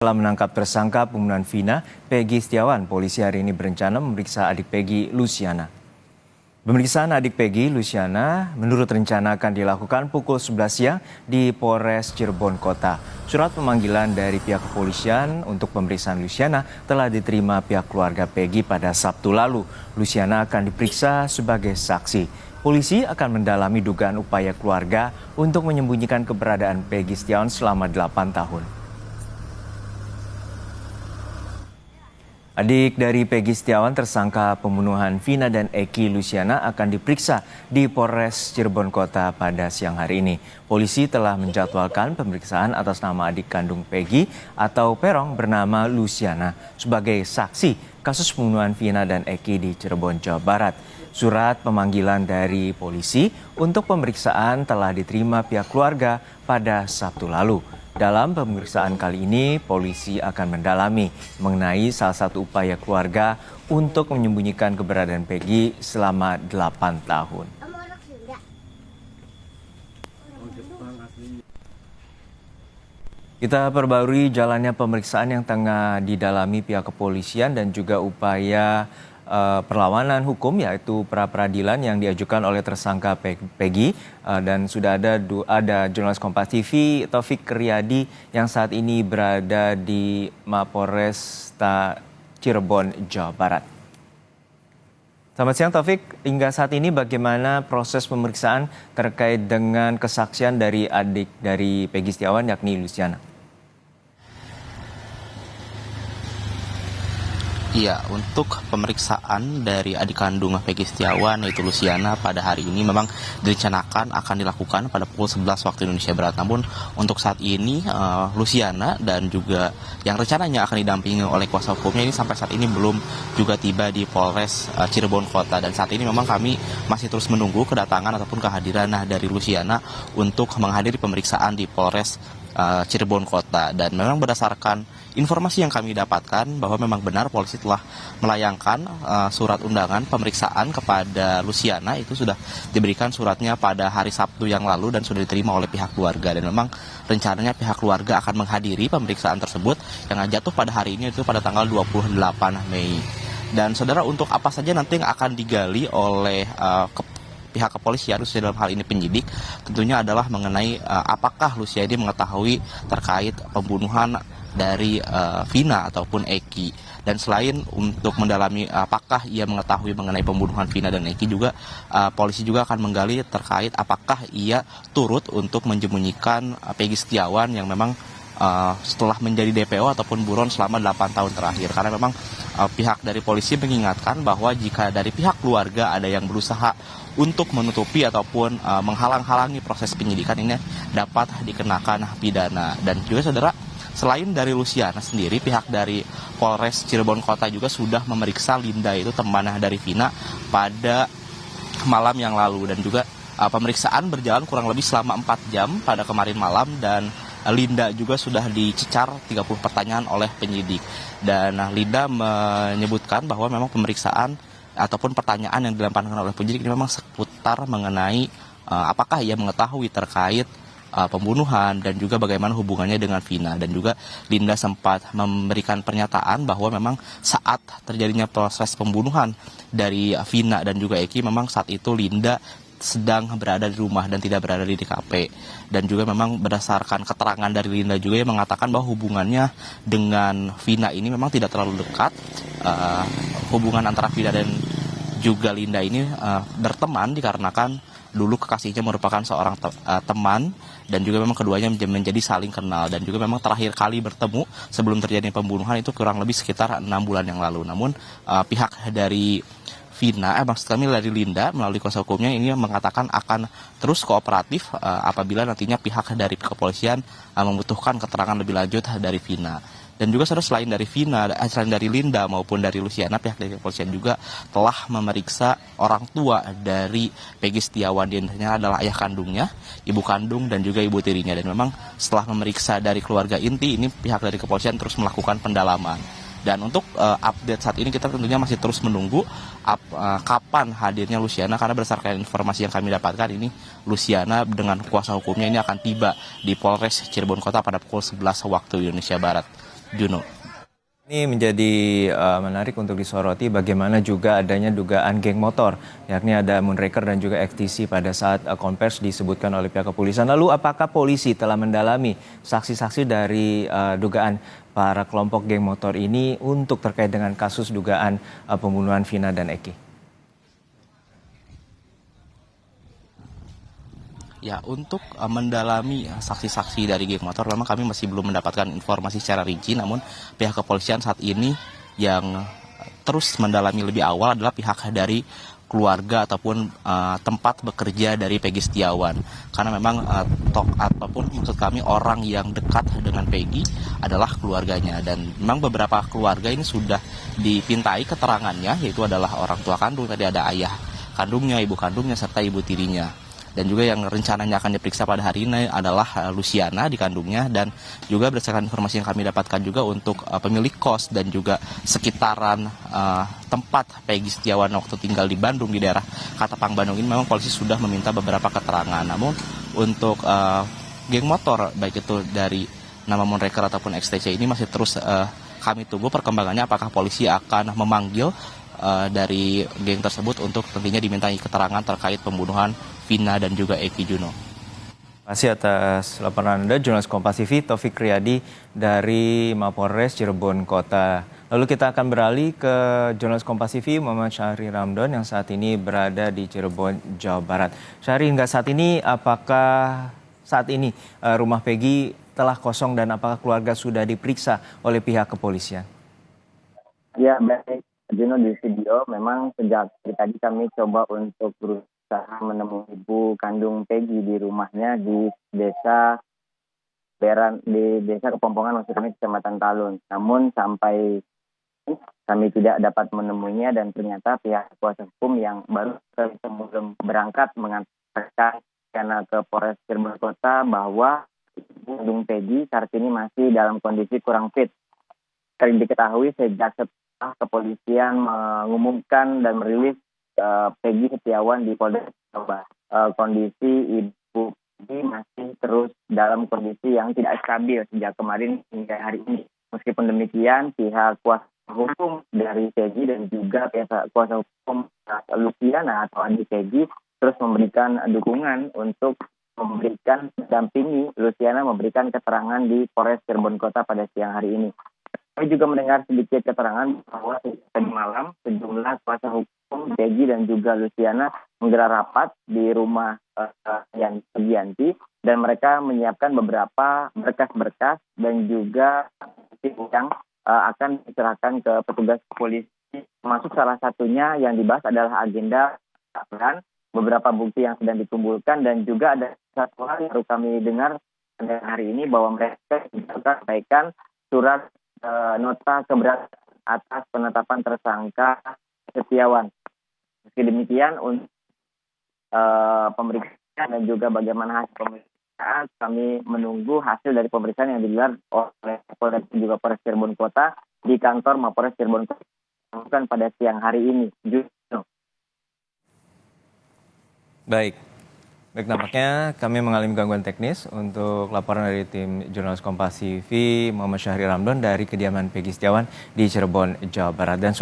Setelah menangkap tersangka pembunuhan Vina, Peggy Setiawan, polisi hari ini berencana memeriksa adik Peggy, Luciana. Pemeriksaan adik Peggy, Luciana, menurut rencana akan dilakukan pukul 11 siang di Polres Cirebon Kota. Surat pemanggilan dari pihak kepolisian untuk pemeriksaan Luciana telah diterima pihak keluarga Peggy pada Sabtu lalu. Luciana akan diperiksa sebagai saksi. Polisi akan mendalami dugaan upaya keluarga untuk menyembunyikan keberadaan Peggy Setiawan selama 8 tahun. Adik dari Peggy Setiawan tersangka pembunuhan Vina dan Eki Luciana akan diperiksa di Polres Cirebon Kota pada siang hari ini. Polisi telah menjadwalkan pemeriksaan atas nama adik kandung Peggy atau Perong bernama Luciana sebagai saksi kasus pembunuhan Vina dan Eki di Cirebon, Jawa Barat. Surat pemanggilan dari polisi untuk pemeriksaan telah diterima pihak keluarga pada Sabtu lalu. Dalam pemeriksaan kali ini, polisi akan mendalami mengenai salah satu upaya keluarga untuk menyembunyikan keberadaan Peggy selama 8 tahun. Kita perbarui jalannya pemeriksaan yang tengah didalami pihak kepolisian dan juga upaya perlawanan hukum yaitu pra-peradilan yang diajukan oleh tersangka Peggy dan sudah ada jurnalis Kompas TV Taufik Riyadi yang saat ini berada di Mapolres Cirebon, Jawa Barat. Selamat siang Taufik, hingga saat ini bagaimana proses pemeriksaan terkait dengan kesaksian dari adik dari Peggy Setiawan yakni Luciana? Iya, untuk pemeriksaan dari adik kandung Peggy Setiawan yaitu Luciana pada hari ini memang direncanakan akan dilakukan pada pukul 11 waktu Indonesia Barat. Namun untuk saat ini Luciana dan juga yang rencananya akan didampingi oleh kuasa hukumnya ini sampai saat ini belum juga tiba di Polres Cirebon Kota. Dan saat ini memang kami masih terus menunggu kedatangan ataupun kehadiran dari Luciana untuk menghadiri pemeriksaan di Polres Cirebon Kota. Dan memang berdasarkan informasi yang kami dapatkan bahwa memang benar polisi telah melayangkan surat undangan pemeriksaan kepada Luciana. Itu sudah diberikan suratnya pada hari Sabtu yang lalu dan sudah diterima oleh pihak keluarga. Dan memang rencananya pihak keluarga akan menghadiri pemeriksaan tersebut yang jatuh pada hari ini itu pada tanggal 28 Mei. Dan saudara, untuk apa saja nanti yang akan digali oleh pihak kepolisian, khususnya dalam hal ini penyidik, tentunya adalah mengenai apakah Luciana ini mengetahui terkait pembunuhan dari Vina ataupun Eki. Dan selain untuk mendalami apakah ia mengetahui mengenai pembunuhan Vina dan Eki, juga polisi juga akan menggali terkait apakah ia turut untuk menyembunyikan Peggy Setiawan yang memang setelah menjadi DPO ataupun buron selama 8 tahun terakhir. Karena memang pihak dari polisi mengingatkan bahwa jika dari pihak keluarga ada yang berusaha untuk menutupi ataupun menghalang-halangi proses penyidikan, ini dapat dikenakan pidana. Dan juga saudara, selain dari Luciana sendiri, pihak dari Polres Cirebon Kota juga sudah memeriksa Linda, itu teman dari Vina, pada malam yang lalu. Dan juga pemeriksaan berjalan kurang lebih selama 4 jam pada kemarin malam. Dan Linda juga sudah dicecar 30 pertanyaan oleh penyidik. Dan Linda menyebutkan bahwa memang pemeriksaan ataupun pertanyaan yang dilemparkan oleh penyidik ini memang seputar mengenai apakah ia mengetahui terkait pembunuhan dan juga bagaimana hubungannya dengan Vina. Dan juga Linda sempat memberikan pernyataan bahwa memang saat terjadinya proses pembunuhan dari Vina dan juga Eki, memang saat itu Linda sedang berada di rumah dan tidak berada di TKP. Dan juga memang berdasarkan keterangan dari Linda juga yang mengatakan bahwa hubungannya dengan Vina ini memang tidak terlalu dekat. Hubungan antara Vina dan juga Linda ini berteman dikarenakan dulu kekasihnya merupakan seorang teman, dan juga memang keduanya menjadi saling kenal. Dan juga memang terakhir kali bertemu sebelum terjadi pembunuhan itu kurang lebih sekitar 6 bulan yang lalu. Namun pihak dari Vina, maksud kami dari Linda melalui kuasa hukumnya ini mengatakan akan terus kooperatif apabila nantinya pihak dari kepolisian membutuhkan keterangan lebih lanjut dari Vina. Dan juga saudara, selain dari Linda maupun dari Luciana, pihak dari kepolisian juga telah memeriksa orang tua dari Peggy Setiawan. Di antaranya adalah ayah kandungnya, ibu kandung, dan juga ibu tirinya. Dan memang setelah memeriksa dari keluarga inti ini, pihak dari kepolisian terus melakukan pendalaman. Dan untuk update saat ini kita tentunya masih terus menunggu kapan hadirnya Luciana, karena berdasarkan informasi yang kami dapatkan ini Luciana dengan kuasa hukumnya ini akan tiba di Polres Cirebon Kota pada pukul 11 waktu Indonesia Barat. Juno. Ini menjadi menarik untuk disoroti bagaimana juga adanya dugaan geng motor, yakni ada Moonraker dan juga XTC pada saat konvers disebutkan oleh pihak kepolisian. Lalu apakah polisi telah mendalami saksi-saksi dari dugaan para kelompok geng motor ini untuk terkait dengan kasus dugaan pembunuhan Vina dan Eki? Ya, untuk mendalami saksi-saksi dari geng motor, memang kami masih belum mendapatkan informasi secara rinci, namun pihak kepolisian saat ini yang terus mendalami lebih awal adalah pihak dari keluarga ataupun tempat bekerja dari Peggy Setiawan. Karena memang maksud kami orang yang dekat dengan Peggy adalah keluarganya, dan memang beberapa keluarga ini sudah dipintai keterangannya, yaitu adalah orang tua kandung, tadi ada ayah kandungnya, ibu kandungnya, serta ibu tirinya. Dan juga yang rencananya akan diperiksa pada hari ini adalah Luciana di kandungnya, dan juga berdasarkan informasi yang kami dapatkan juga untuk pemilik kos dan juga sekitaran tempat Peggy Setiawan waktu tinggal di Bandung, di daerah Katapang Bandung ini, memang polisi sudah meminta beberapa keterangan. Namun untuk geng motor, baik itu dari nama Moonraker ataupun XTC ini masih terus kami tunggu perkembangannya, apakah polisi akan memanggil dari geng tersebut untuk tentunya dimintai keterangan terkait pembunuhan Vina dan juga Eki, Juno. Terima kasih atas laporan Anda, jurnalis Kompas TV Taufik Riyadi dari Mapolres Cirebon Kota. Lalu kita akan beralih ke jurnalis Kompas TV Muhammad Syahri Ramdan yang saat ini berada di Cirebon, Jawa Barat. Syahri, hingga saat ini apakah saat ini rumah Peggy telah kosong dan apakah keluarga sudah diperiksa oleh pihak kepolisian? Ya, baik. Juno, di studio memang sejak tadi kami coba untuk berusaha menemui ibu kandung Peggy di rumahnya di desa Kepompongan, maksud kami Kecamatan Talun. Namun sampai kami tidak dapat menemuinya, dan ternyata pihak kuasa hukum yang baru sebelum berangkat mengantarkan karena ke Polres Cirebon Kota bahwa ibu kandung Peggy saat ini masih dalam kondisi kurang fit. Sering diketahui sejak kepolisian mengumumkan dan merilis Peggy Setiawan di Polda Jawa. Kondisi ibu Peggy masih terus dalam kondisi yang tidak stabil sejak kemarin hingga hari ini. Meskipun demikian, pihak kuasa hukum dari Peggy dan juga pihak kuasa hukum Luciana atau adik Peggy terus memberikan dukungan untuk mendampingi Luciana memberikan keterangan di Polres Cirebon Kota pada siang hari ini. Kami juga mendengar sedikit keterangan bahwa tadi malam sejumlah kuasa hukum Peggy dan juga Luciana menggelar rapat di rumah Yanti, dan mereka menyiapkan beberapa berkas-berkas dan juga yang akan diserahkan ke petugas polisi. Termasuk salah satunya yang dibahas adalah agenda penangkapan, beberapa bukti yang sedang dikumpulkan, dan juga ada satu hal yang baru kami dengar hari ini bahwa mereka juga sampaikan surat nota keberatan atas penetapan tersangka Setiawan. Meski demikian, untuk pemeriksaan dan juga bagaimana hasil pemeriksaan, kami menunggu hasil dari pemeriksaan yang digelar oleh Polres dan juga Polres Cirebon Kota di kantor Mapolres Cirebon Kota pada siang hari ini. Baik, nampaknya kami mengalami gangguan teknis untuk laporan dari tim jurnalis Kompas TV Muhammad Syahri Ramdan dari kediaman Peggy Setiawan di Cirebon, Jawa Barat. Dan